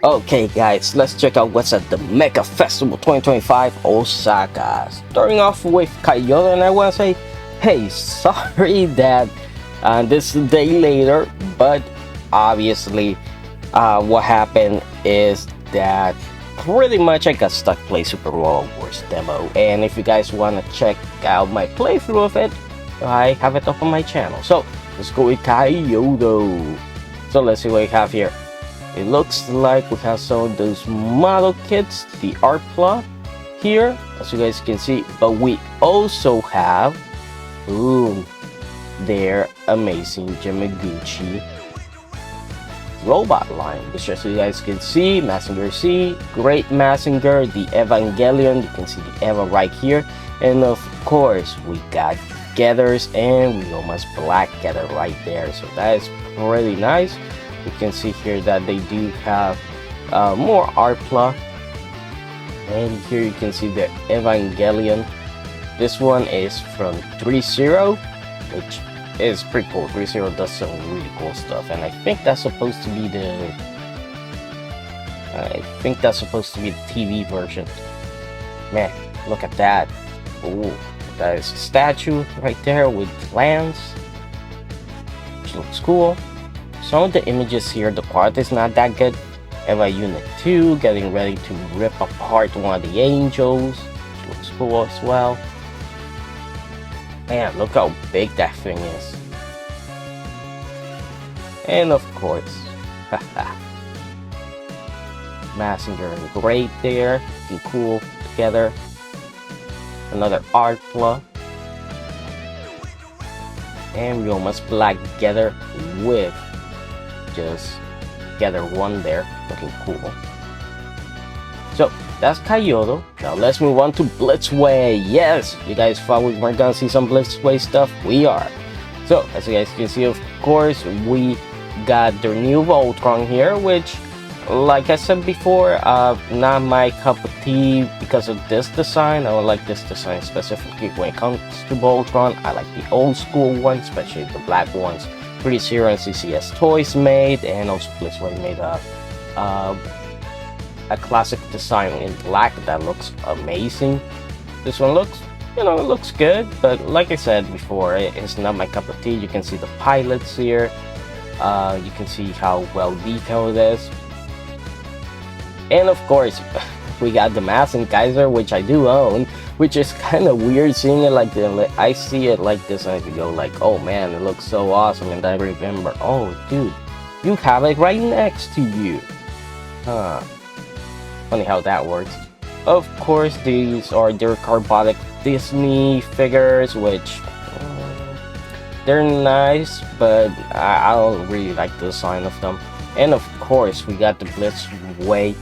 Okay guys, let's check out what's at the Mecha Festival 2025 Osaka. Starting off with Kaiyodo, and I want to say, hey, sorry that this is a day later, but obviously what happened is that pretty much I got stuck playing Super Royal Wars demo, and if you guys want to check out my playthrough of it, I have it up on my channel. So let's go with Kaiyodo. So let's see what we have here. It looks like we have some of those model kits, the art plot here, as you guys can see, but we also have, their amazing Jimiguchi robot line, which as you guys can see, Messenger C, Great Messenger, the Evangelion, you can see the Eva right here, and of course we got Gathers and we almost Black Gather right there, so that is pretty nice. You can see here that they do have more art plot, and here you can see the Evangelion. This one is from 3.0, which is pretty cool. 3.0 does some really cool stuff, and I think that's supposed to be the TV version. Man, look at that. Ooh, that is a statue right there with plants, which looks cool. Some of the images here, the quality is not that good. Eva Unit 2 getting ready to rip apart one of the angels, which looks cool as well. Man, look how big that thing is. And of course, Messenger and Great there, looking cool together. Another art plot. And we almost Black Gather with just Gather one there, looking cool. So that's Kaiyodo. Now let's move on to Blitzway. Yes, you guys thought we weren't gonna see some Blitzway stuff. We are. So as you guys can see, of course, we got their new Voltron here, which, like I said before, not my cup of tea because of this design. I don't like this design specifically when it comes to Voltron. I like the old school ones, especially the black ones. 3.0 and CCS Toys made, and also Blitzway made a classic design in black that looks amazing. This one looks, it looks good, but like I said before, it's not my cup of tea. You can see the pilots here. You can see how well detailed it is. And of course, we got the Mask Kaiser, which I do own, which is kind of weird seeing it like this. I see it like this and I go like, oh man, it looks so awesome, and I remember, oh dude, you have it right next to you. Funny how that works. Of course, these are their carbonic Disney figures, which they're nice, but I don't really like the design of them. And of course, we got the Blitzway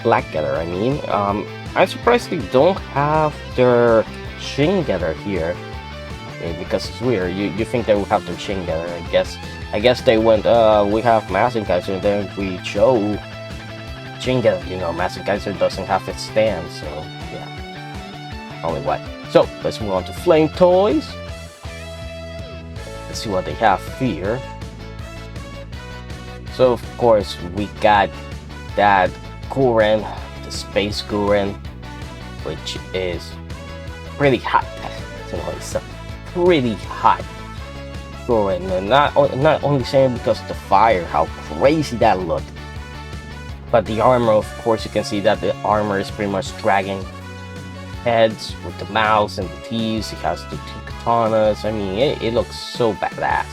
Black Gather, I mean. I'm surprised they don't have their Shin Gather here, because it's weird. You think they would have their Shin Gather. I guess they went, we have Mask Kaiser, and then we show Shin Gather. Mask Kaiser doesn't have its stand, so yeah. Only what. So let's move on to Flame Toys. Let's see what they have here. So of course we got that Gurren, the Space Gurren, which is pretty hot. It's a pretty hot Gurren, and not only saying because of the fire, how crazy that looked, but the armor, of course, you can see that the armor is pretty much dragging heads with the mouths and the teeth. It has the two katanas. I mean, it looks so badass.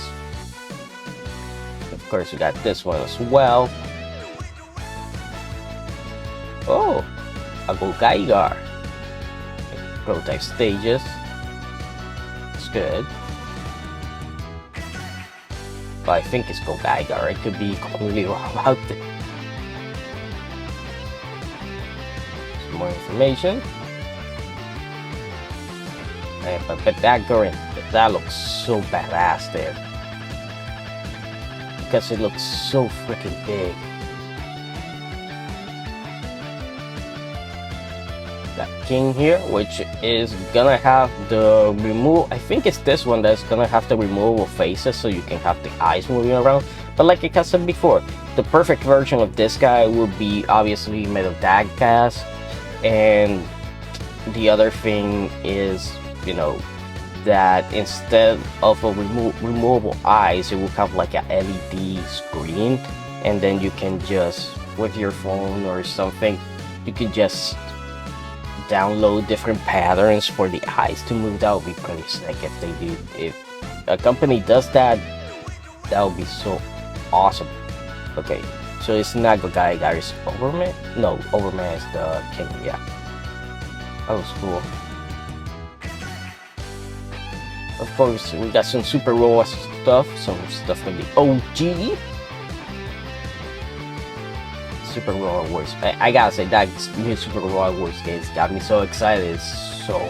Of course, we got this one as well. Oh, a Gogaigar. Prototype stages. It's good. But I think it's Gogaigar. I could be completely wrong about it. Some more information. But that Gurren, that looks so badass there. Because it looks so freaking big. That King here, which is gonna have the remove. I think it's this one that's gonna have the removable faces, so you can have the eyes moving around. But like I said before, the perfect version of this guy would be obviously made of dag cast, and the other thing is, you know, that instead of a removable eyes, it will have like a LED screen, and then you can just, with your phone or something, you could just download different patterns for the eyes to move. That would be pretty sick if they do. If a company does that, that would be so awesome. Okay, so it's Nago guy, guys. Overman? No, Overman is the king. Yeah, that was cool. Of course, we got some super raw stuff, some stuff from the OG. Super Raw Wars. I gotta say, that new Super Raw Wars games got me so excited. So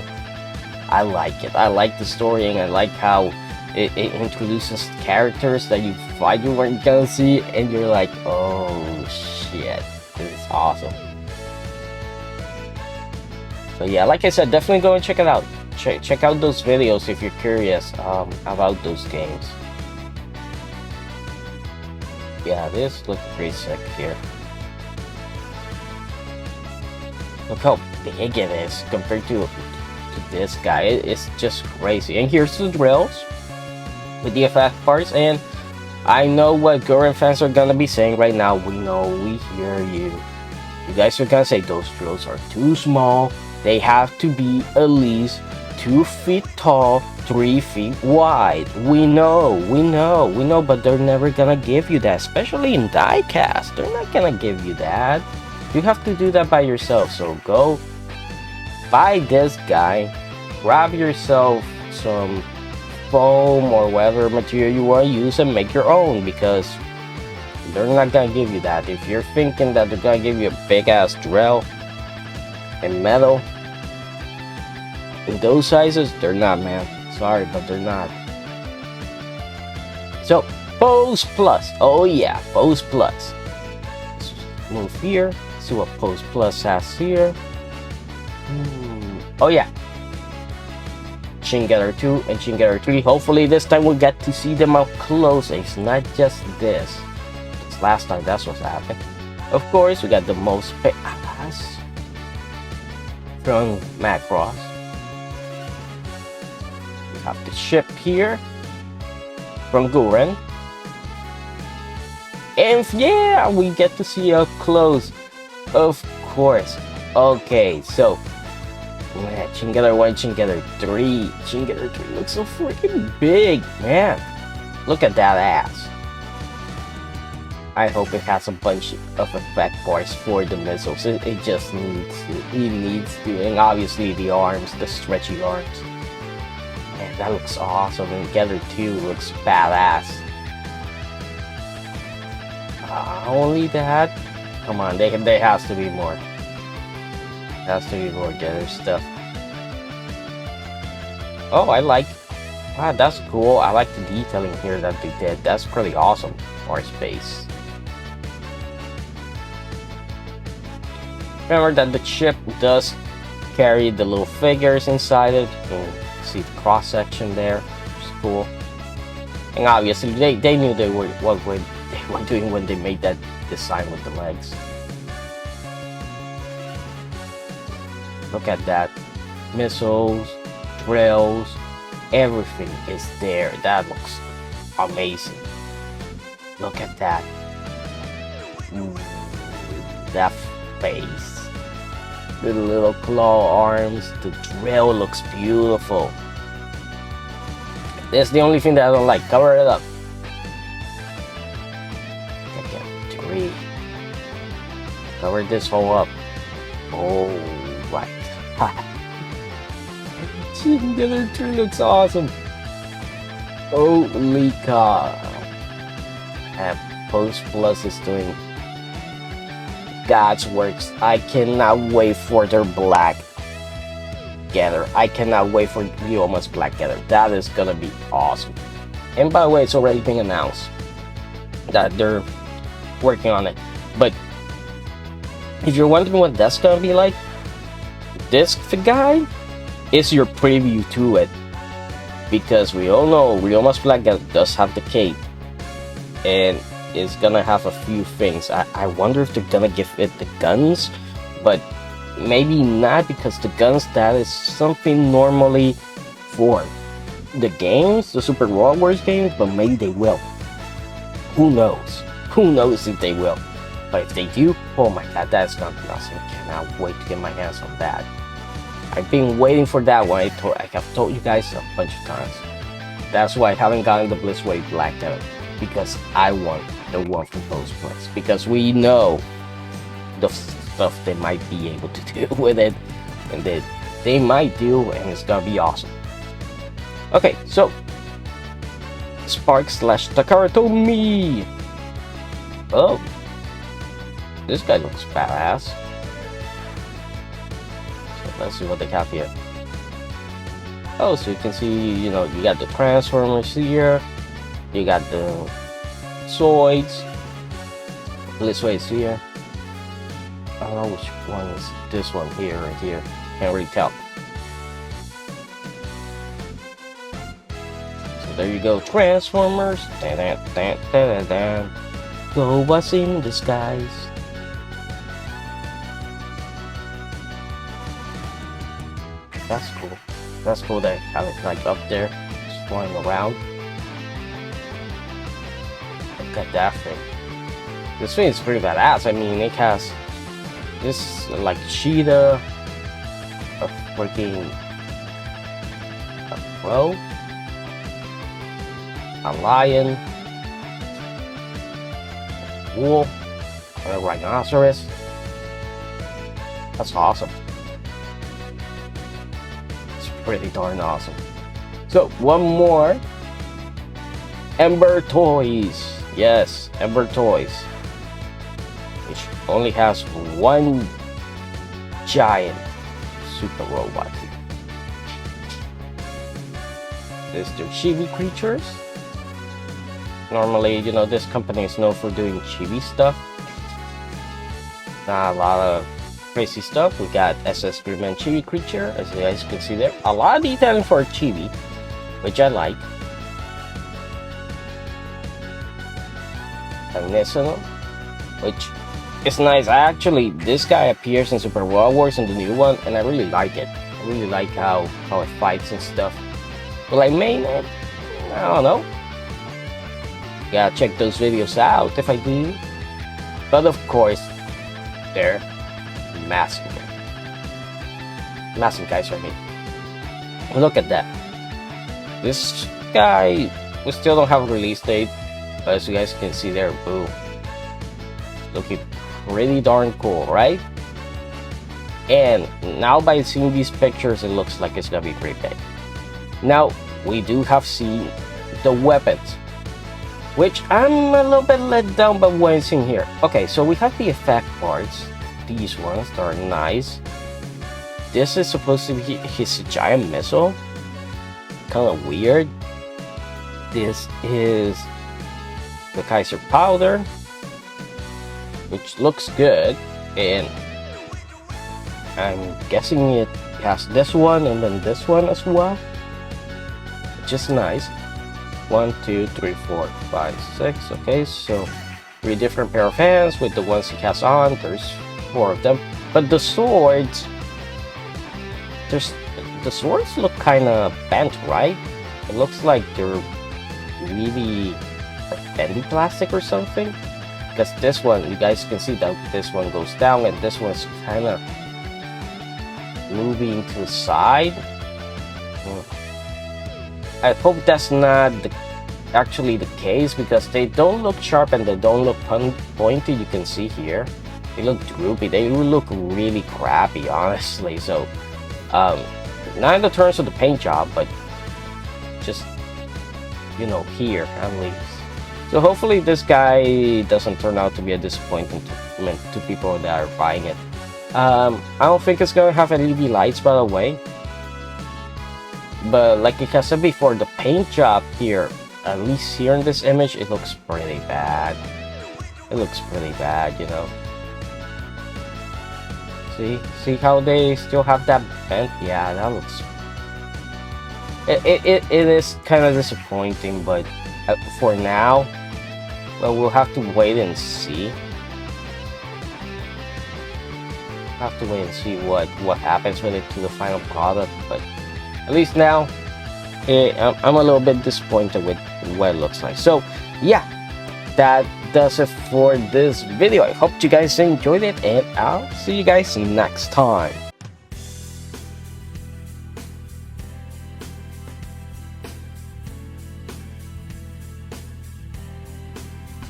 I like it. I like the story, and I like how it introduces characters that you thought you weren't gonna see, and you're like, oh shit, this is awesome. So yeah, like I said, definitely go and check it out. Check out those videos if you're curious about those games. Yeah, this looks pretty sick here. Look how big it is compared to this guy. It's just crazy. And here's the drills with the effect parts. And I know what Gurren fans are gonna be saying right now. We know, we hear you. You guys are gonna say those drills are too small. They have to be at least 2 feet tall, 3 feet wide. We know, but they're never gonna give you that, especially in diecast. They're not gonna give you that. You have to do that by yourself. So go buy this guy, grab yourself some foam or whatever material you want to use, and make your own, because they're not gonna give you that. If you're thinking that they're gonna give you a big ass drill and metal in those sizes, they're not, man. Sorry, but they're not. So Pose Plus. Oh yeah, Pose Plus. Let's move here. See what Pose Plus has here. Oh yeah, Shin Getter 2 and Shin Getter 3. Hopefully this time we'll get to see them up close. It's not just this. It's last time that's what's happened. Of course, we got the most Alas from Macross. We have the ship here from Gurren. And yeah, we get to see up close. Of course. Okay, so man, Shin Getter 1, Shin Getter 3. Shin Getter 3 looks so freaking big, man. Look at that ass. I hope it has a bunch of effect parts for the missiles. It just needs to. It needs to. And obviously the arms, the stretchy arms. Man, that looks awesome. And Getter 2 looks badass. Only that? Come on, there has to be more. Has to be more Getter stuff. Oh, wow, that's cool. I like the detailing here that they did. That's pretty awesome. More space. Remember that the chip does carry the little figures inside it. You can see the cross section there, which is cool. And obviously they knew what they were doing when they made that design with the legs. Look at that. Missiles, drills, everything is there. That looks amazing. Look at that. That face. The little claw arms. The drill looks beautiful. That's the only thing that I don't like. Cover it up. Three. Cover this hole up. Oh, right. The other tree looks awesome. Holy cow. And Pose Plus is doing God's works. I cannot wait for their black Getter. I cannot wait for Ryoma's black Getter. That is gonna be awesome. And by the way, it's already been announced that they're working on it. But if you're wondering what that's gonna be like, this guy is your preview to it, because we all know Ryoma's black Getter does have the cape, and is gonna have a few things. I wonder if they're gonna give it the guns, but maybe not, because the guns, that is something normally for the games, the Super World Wars games, but maybe they will. Who knows? Who knows if they will? But if they do, oh my god, that's gonna be awesome. Cannot wait to get my hands on that. I've been waiting for that one. I have told you guys a bunch of times. That's why I haven't gotten the Blitzway blacked out, because I want the one from those places. Because we know the stuff they might be able to do with it, and that they might do, and it's gonna be awesome. Okay, so Spark / Takara Tomy. Oh, this guy looks badass. So let's see what they have here. Oh, so you can see, you know, you got the Transformers here, you got the Zoids, Blitzway is here. I don't know which one is this one here and here. Can't really tell. So there you go, Transformers. Dan, dan, dan, dan, dan. Go what's in disguise. That's cool. That's cool that have it like up there, just flying around. Look at that thing. This thing is pretty badass. I mean, it has this like cheetah, a freaking crow, a lion, a wolf, a rhinoceros. That's awesome. It's pretty darn awesome. So one more, Ember toys. Yes, Ember toys, which only has one giant super robot here. This is their chibi creatures. Normally, you know, this company is known for doing chibi stuff. Not a lot of crazy stuff. We got S.H.Figuarts chibi creature, as you guys can see there. A lot of detailing for a chibi, which I like. And this one, which is nice. Actually, this guy appears in Super World Wars in the new one, and I really like it. I really like how it fights and stuff. Will I main it? I don't know. Gotta check those videos out if I do. But of course, they're massive. Massive guys right here. Look at that. This guy, we still don't have a release date, but as you guys can see there, boom. Looking pretty darn cool, right? And now by seeing these pictures, it looks like it's gonna be pretty big. Now, we do have seen the weapons, which I'm a little bit let down by what I'm seeing here. Okay, so we have the effect parts. These ones are nice. This is supposed to be his giant missile. Kind of weird. This is the Kaiser powder, which looks good, and I'm guessing it has this one and then this one as well, which is nice. 1, 2, 3, 4, 5, 6. Okay, so 3 different pair of hands with the ones he has on. There's 4 of them, but the swords, the swords look kind of bent, right? It looks like they're really like bendy plastic or something, because this one, you guys can see that this one goes down and this one's kind of moving to the side. I hope that's not actually the case, because they don't look sharp and they don't look pointy. You can see here they look droopy, they look really crappy, honestly. So not in the terms of the paint job, but just, you know, here at least. So hopefully this guy doesn't turn out to be a disappointment to people that are buying it. I don't think it's gonna have LED lights, by the way, but like I said before, the paint job here, at least here in this image, it looks pretty bad. It looks pretty bad, you know. See how they still have that bent? Yeah, that looks, it is kind of disappointing, but for now Well, we'll have to wait and see. Have to wait and see what happens with it to the final product. But at least now, I'm a little bit disappointed with what it looks like. So yeah, that does it for this video. I hope you guys enjoyed it, and I'll see you guys next time.